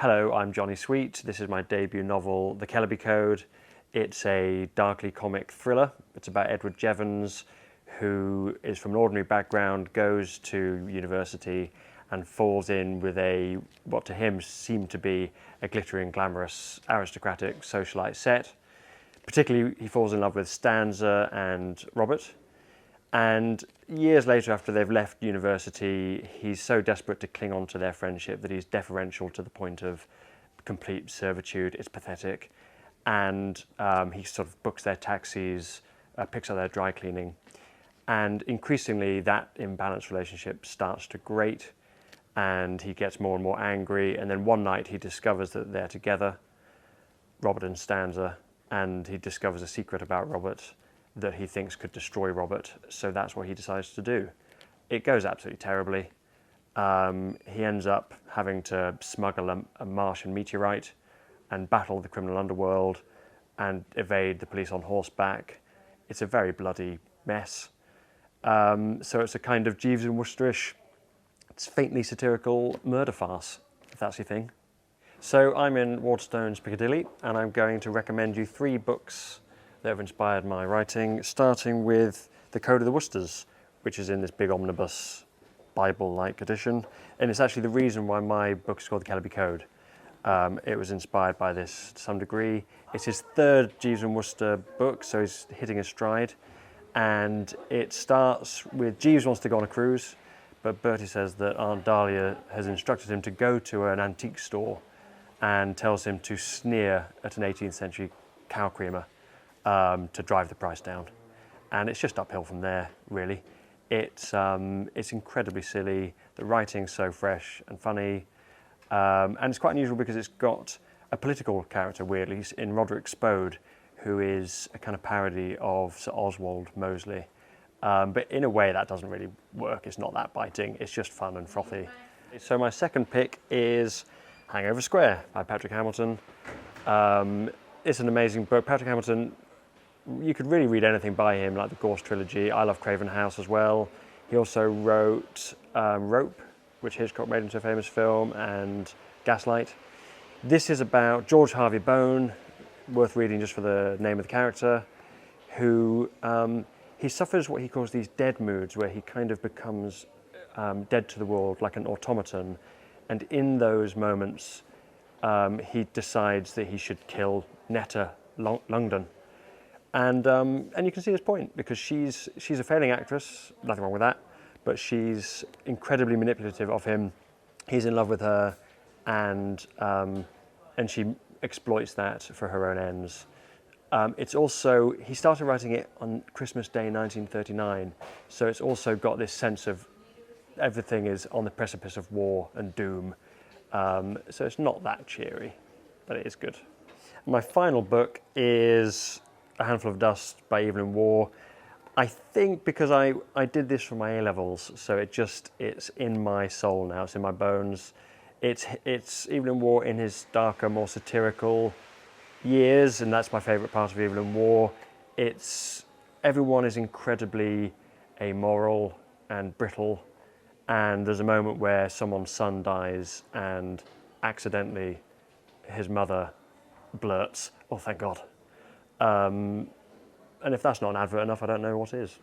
Hello, I'm Jonny Sweet. This is my debut novel, The Kellerby Code. It's a darkly comic thriller. It's about Edward Jevons, who is from an ordinary background, goes to university and falls in with what to him seemed to be a glittering, glamorous, aristocratic socialite set. Particularly, he falls in love with Stanza and Robert. And years later, after they've left university, he's so desperate to cling on to their friendship that he's deferential to the point of complete servitude. It's pathetic. And he sort of books their taxis, picks up their dry cleaning. And increasingly, that imbalanced relationship starts to grate, and he gets more and more angry. And then one night, he discovers that they're together, Robert and Stanza, and he discovers a secret about Robert that he thinks could destroy Robert, so that's what he decides to do. It goes absolutely terribly. He ends up having to smuggle a Martian meteorite and battle the criminal underworld and evade the police on horseback. It's a very bloody mess. So it's a kind of Jeeves and Woosterish, it's faintly satirical murder farce, if that's your thing. So I'm in Waterstones, Piccadilly, and I'm going to recommend you 3 books that have inspired my writing, starting with The Code of the Woosters, which is in this big omnibus Bible-like edition. And it's actually the reason why my book is called The Kellerby Code. It was inspired by this to some degree. It's his 3rd Jeeves and Wooster book, so he's hitting his stride. And it starts with Jeeves wants to go on a cruise, but Bertie says that Aunt Dahlia has instructed him to go to an antique store and tells him to sneer at an 18th century cow creamer to drive the price down. And it's just uphill from there, really. It's incredibly silly. The writing's so fresh and funny. And it's quite unusual because it's got a political character, weirdly, in Roderick Spode, who is a kind of parody of Sir Oswald Mosley. But in a way, that doesn't really work. It's not that biting. It's just fun and frothy. So my second pick is Hangover Square by Patrick Hamilton. It's an amazing book. Patrick Hamilton, you could really read anything by him, like the Gorse trilogy. I love Craven House as well. He also wrote Rope, which Hitchcock made into a famous film, and Gaslight. This is about George Harvey Bone, worth reading just for the name of the character, who he suffers what he calls these dead moods, where he kind of becomes dead to the world, like an automaton. And in those moments, he decides that he should kill Netta Lungdon. And you can see his point, because she's a failing actress, nothing wrong with that, but she's incredibly manipulative of him. He's in love with her, and she exploits that for her own ends. It's also, he started writing it on Christmas Day 1939, so it's also got this sense of everything is on the precipice of war and doom. So it's not that cheery, but it is good. My final book is A Handful of Dust by Evelyn Waugh. I think because I did this for my A-levels, so it's in my soul now, it's in my bones. It's Evelyn Waugh in his darker, more satirical years, and that's my favourite part of Evelyn Waugh. Everyone is incredibly amoral and brittle, and there's a moment where someone's son dies and accidentally his mother blurts, "Oh, thank God." And if that's not an advert enough, I don't know what is.